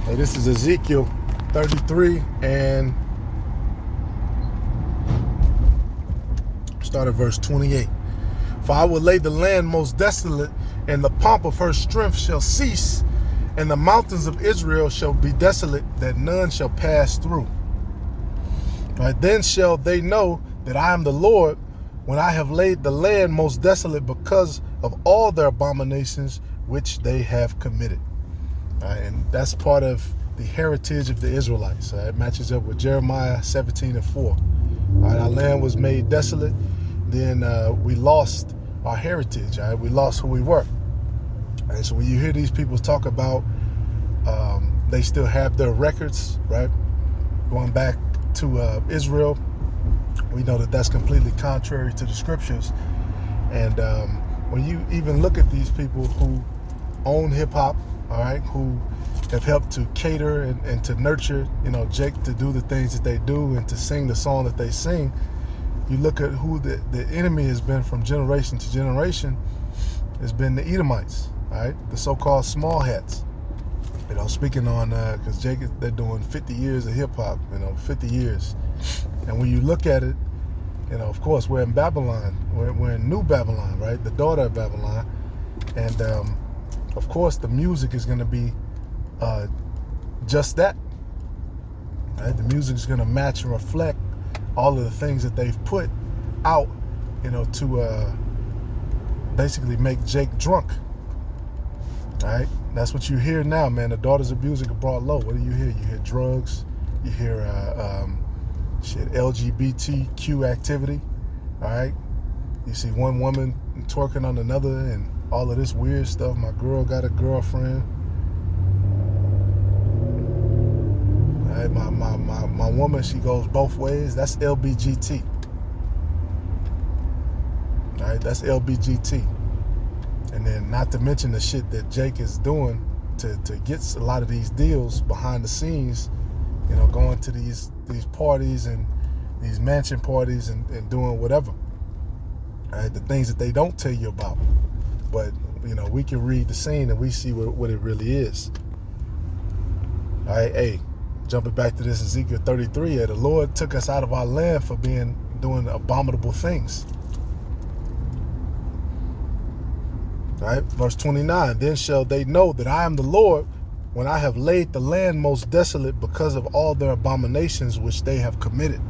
Hey, this is Ezekiel 33 and start at verse 28. For I will lay the land most desolate, and the pomp of her strength shall cease, and the mountains of Israel shall be desolate, that none shall pass through. Right, then shall they know that I am the Lord, when I have laid the land most desolate because of all their abominations which they have committed. And that's part of the heritage of the Israelites. It matches up with Jeremiah 17:4. Our land was made desolate, then we lost our heritage. We lost who we were. So when you hear these people talk about they still have their records, right? Going back to Israel, we know that that's completely contrary to the scriptures. And when you even look at these people who own hip-hop, all right, who have helped to cater and to nurture, Jake to do the things that they do and to sing the song that they sing, you look at who the enemy has been from generation to generation. It's been the Edomites, all right, the so-called small hats. Speaking on, because Jake, they're doing 50 years of hip-hop, 50 years. And when you look at it, of course, we're in Babylon. We're in New Babylon, right? The daughter of Babylon. And, of course, the music is going to be just that. Right? The music is going to match and reflect all of the things that they've put out, to basically make Jake drunk. All right? That's what you hear now, man. The daughters of music are brought low. What do you hear? You hear drugs. You hear LGBTQ activity. All right? You see one woman twerking on another and all of this weird stuff. My girl got a girlfriend. All right, my woman, she goes both ways. That's LBGT. All right, that's LBGT. And then not to mention the shit that Jake is doing to get a lot of these deals behind the scenes, going to these parties and these mansion parties and doing whatever. All right, the things that they don't tell you about. But, we can read the scene and we see what it really is. All right, hey, jumping back to this Ezekiel 33, the Lord took us out of our land for doing abominable things. All right, verse 29, then shall they know that I am the Lord, when I have laid the land most desolate because of all their abominations which they have committed.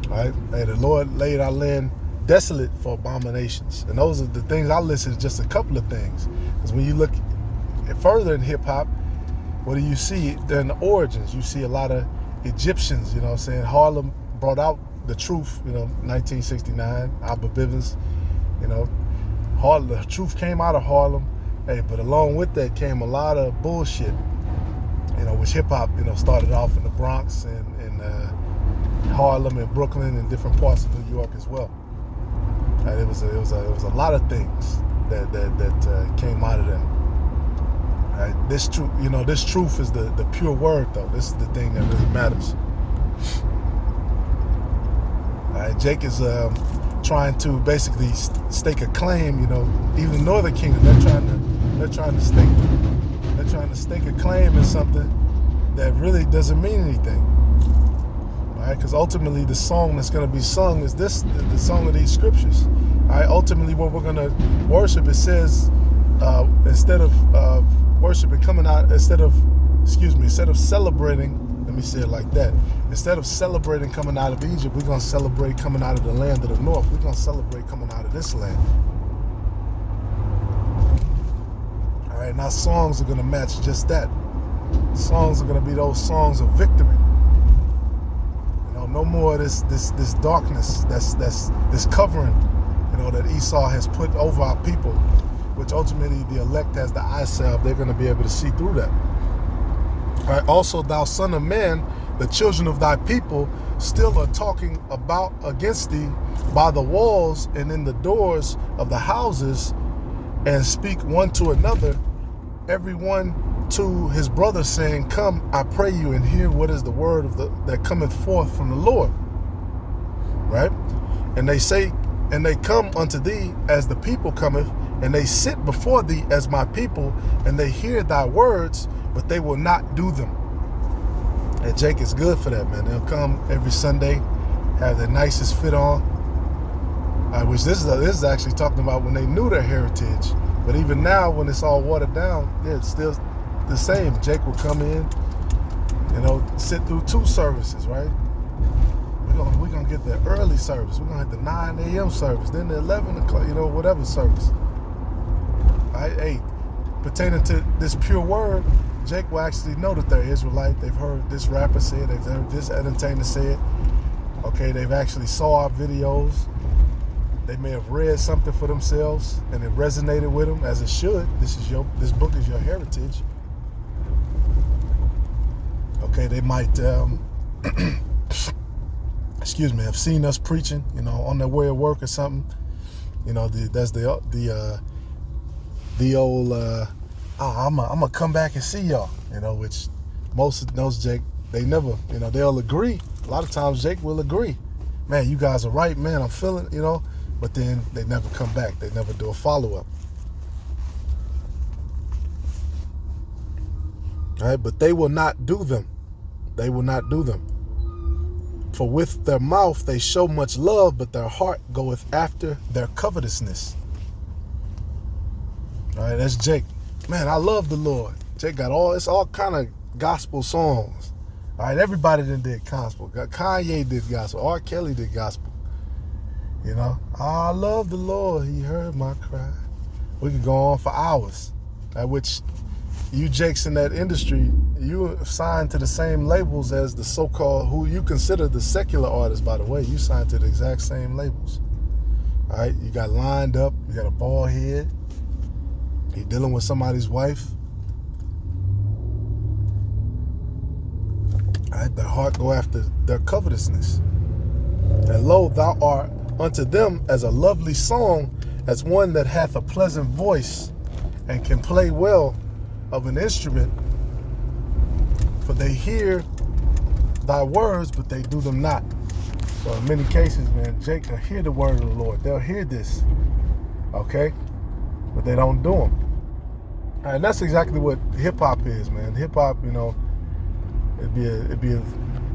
All right, hey, the Lord laid our land desolate for abominations. And those are the things I listed, just a couple of things. Because when you look further in hip-hop, what do you see? In the origins, you see a lot of Egyptians, Harlem brought out the truth, 1969, Abba Bivens, Harlem, the truth came out of Harlem. Hey, but along with that came a lot of bullshit, which hip-hop, started off in the Bronx and Harlem and Brooklyn and different parts of New York as well. It was a lot of things that came out of that. This truth, this truth is the pure word, though. This is the thing that really matters. Jake is trying to basically stake a claim. Even Northern Kingdom, they're trying to stake a claim in something that really doesn't mean anything. Because ultimately the song that's going to be sung is the song of these scriptures. Ultimately what we're going to worship, it says, instead of worshiping coming out, instead of celebrating, let me say it like that, instead of celebrating coming out of Egypt, we're going to celebrate coming out of the land of the north. We're going to celebrate coming out of this land. All right, now songs are going to match just that. Songs are going to be those songs of victory. No more of this darkness, this covering, that Esau has put over our people, which ultimately the elect has the eye salve. They're going to be able to see through that. All right. Also, thou son of man, the children of thy people still are talking about against thee by the walls and in the doors of the houses, and speak one to another, every one to his brother, saying, come, I pray you, and hear what is the word that cometh forth from the Lord. Right? And they say And they come unto thee as the people cometh, and they sit before thee as my people, and they hear thy words, but they will not do them. And Jake is good for that, man. They'll come every Sunday, have their nicest fit on, which this is actually talking about when they knew their heritage. But even now, when it's all watered down, it's still the same. Jake will come in, sit through 2 services, right? We're gonna get the early service. We're gonna hit the 9 a.m. service, then the 11 o'clock, whatever service. Hey, pertaining to this pure word, Jake will actually know that they're Israelite. They've heard this rapper say it. They've heard this entertainer say it. Okay, they've actually saw our videos. They may have read something for themselves, and it resonated with them, as it should. This book is your heritage. Okay, they might, have seen us preaching, on their way to work or something. That's the old, I'm gonna come back and see y'all, which most of those Jake, they never, they'll agree. A lot of times Jake will agree. Man, you guys are right, man, I'm feeling, but then they never come back. They never do a follow-up. All right, but they will not do them. They will not do them. For with their mouth they show much love, but their heart goeth after their covetousness. All right, that's Jake. Man, I love the Lord. Jake got it's all kind of gospel songs. All right, everybody done did gospel. Kanye did gospel. R. Kelly did gospel. I love the Lord. He heard my cry. We could go on for hours. At which you Jakes in that industry, you signed to the same labels as the so-called, who you consider the secular artists, by the way. You signed to the exact same labels. All right, you got lined up. You got a bald head. You're dealing with somebody's wife. All right, their heart go after their covetousness. And lo, thou art unto them as a lovely song, as one that hath a pleasant voice and can play well of an instrument. For they hear thy words, but they do them not. So in many cases, man, Jake will hear the word of the Lord. They'll hear this, okay? But they don't do them. And that's exactly what hip-hop is, man. Hip-hop,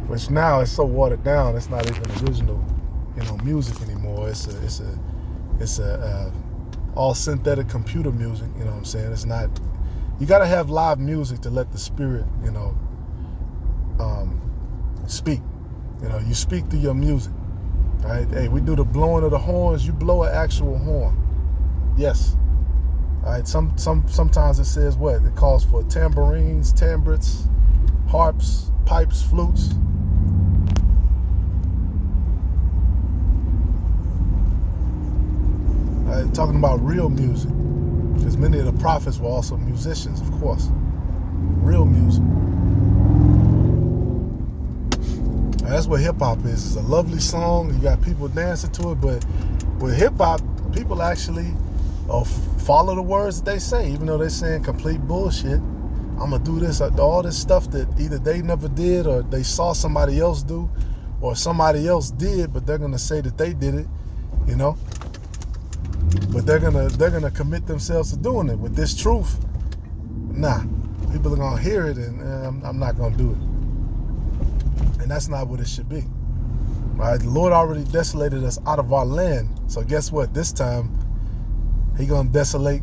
which now is so watered down, it's not even original, music anymore. It's all synthetic computer music, you know what I'm saying? It's not, you got to have live music to let the spirit, speak. You speak through your music, right? Hey, we do the blowing of the horns, you blow an actual horn. Yes. All right, sometimes it says what? It calls for tambourines, tambrets, harps, pipes, flutes. Talking about real music, because many of the prophets were also musicians, of course. Real music. That's what hip-hop is. It's a lovely song. You got people dancing to it, but with hip-hop, people actually follow the words that they say, even though they're saying complete bullshit. I'm going to do this, all this stuff that either they never did or they saw somebody else do, or somebody else did, but they're going to say that they did it, But they're gonna commit themselves to doing it. With this truth, nah. People are gonna hear it, and I'm not gonna do it. And that's not what it should be. Right? The Lord already desolated us out of our land. So guess what? This time, He gonna desolate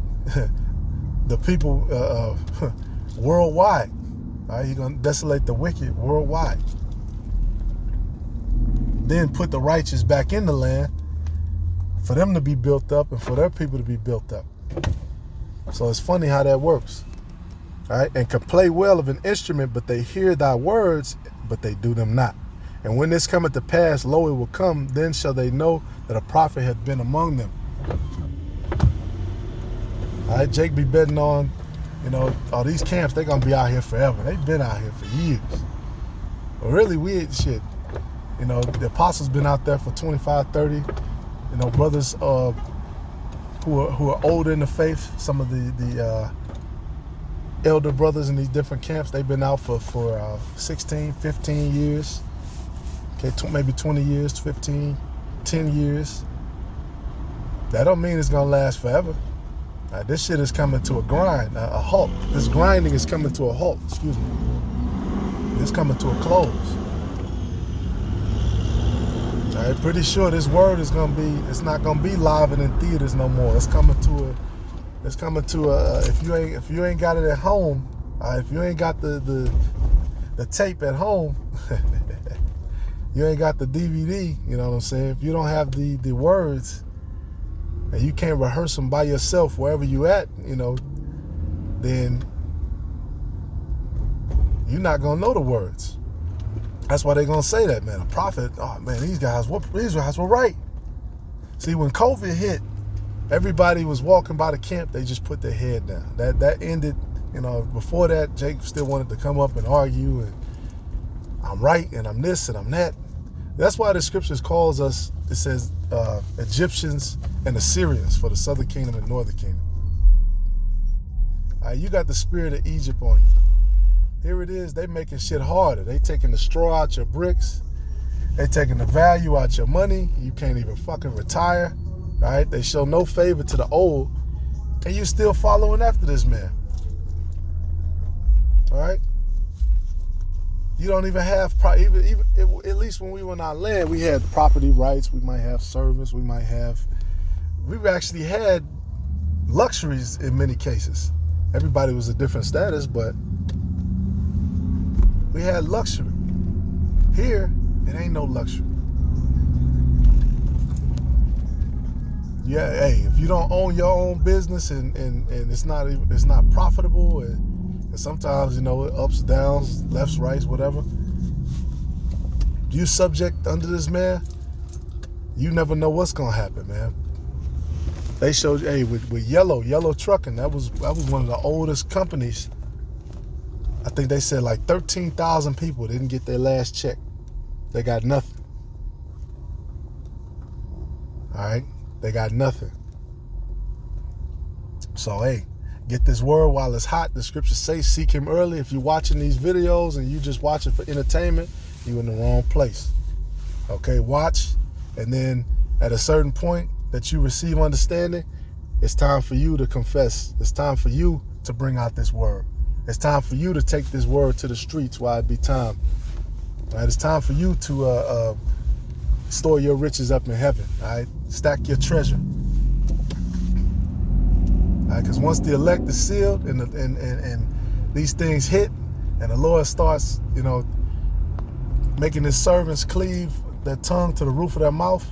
the people worldwide. Right? He gonna desolate the wicked worldwide. Then put the righteous back in the land, for them to be built up and for their people to be built up. So it's funny how that works. All right? And can play well of an instrument, but they hear thy words, but they do them not. And when this cometh to pass, lo, it will come, then shall they know that a prophet hath been among them. All right, Jake be betting on, all these camps, they're going to be out here forever. They've been out here for years. But really, the apostles been out there for 25, 30. Brothers who are older in the faith, some of the elder brothers in these different camps, they've been out for 16, 15 years, okay, maybe 20 years, 15, 10 years. That don't mean it's gonna last forever. This shit is coming to a grind, a halt. This grinding is coming to a halt. Excuse me. It's coming to a close. All right, pretty sure this word is gonna be. It's not gonna be live and in theaters no more. It's coming to a. It's coming to a. If you ain't got it at home, if you ain't got the tape at home, you ain't got the DVD. You know what I'm saying? If you don't have the words, and you can't rehearse them by yourself wherever you at, you know, then you're not gonna know the words. That's why they're gonna say that, man. A prophet, oh man, these guys were right. See, when COVID hit, everybody was walking by the camp, they just put their head down. That ended, you know. Before that, Jake still wanted to come up and argue, and I'm right, and I'm this, and I'm that. That's why the scriptures calls us, it says Egyptians and Assyrians for the southern kingdom and northern kingdom. You got the spirit of Egypt on you. Here it is, they making shit harder. They taking the straw out your bricks. They taking the value out your money. You can't even fucking retire, right? They show no favor to the old, and you still following after this man, all right? You don't even have, even at least when we were on our land, we had property rights. We might have servants. We actually had luxuries in many cases. Everybody was a different status, but we had luxury. Here, it ain't no luxury. Yeah, hey, if you don't own your own business and it's not profitable, and sometimes, you know, ups, downs, lefts, rights, whatever, you subject under this man, you never know what's gonna happen, man. They showed, hey, with Yellow Trucking, that was one of the oldest companies. I think they said like 13,000 people didn't get their last check. They got nothing. All right? They got nothing. So, hey, get this word while it's hot. The scriptures say seek him early. If you're watching these videos and you just watching for entertainment, you're in the wrong place. Okay, watch. And then at a certain point that you receive understanding, it's time for you to confess. It's time for you to bring out this word. It's time for you to take this word to the streets while it be time. All right, it's time for you to store your riches up in heaven. All right, stack your treasure. All right, because once the elect is sealed and these things hit, and the Lord starts, you know, making his servants cleave their tongue to the roof of their mouth,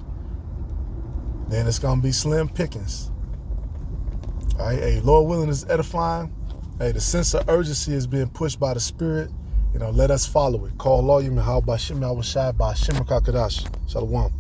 then it's gonna be slim pickings. All right, hey, Lord willing is edifying. Hey, the sense of urgency is being pushed by the Spirit. You know, let us follow it. Call Lawyer Mahal Bashim Al Washai Bashim Kakadash. Shalom.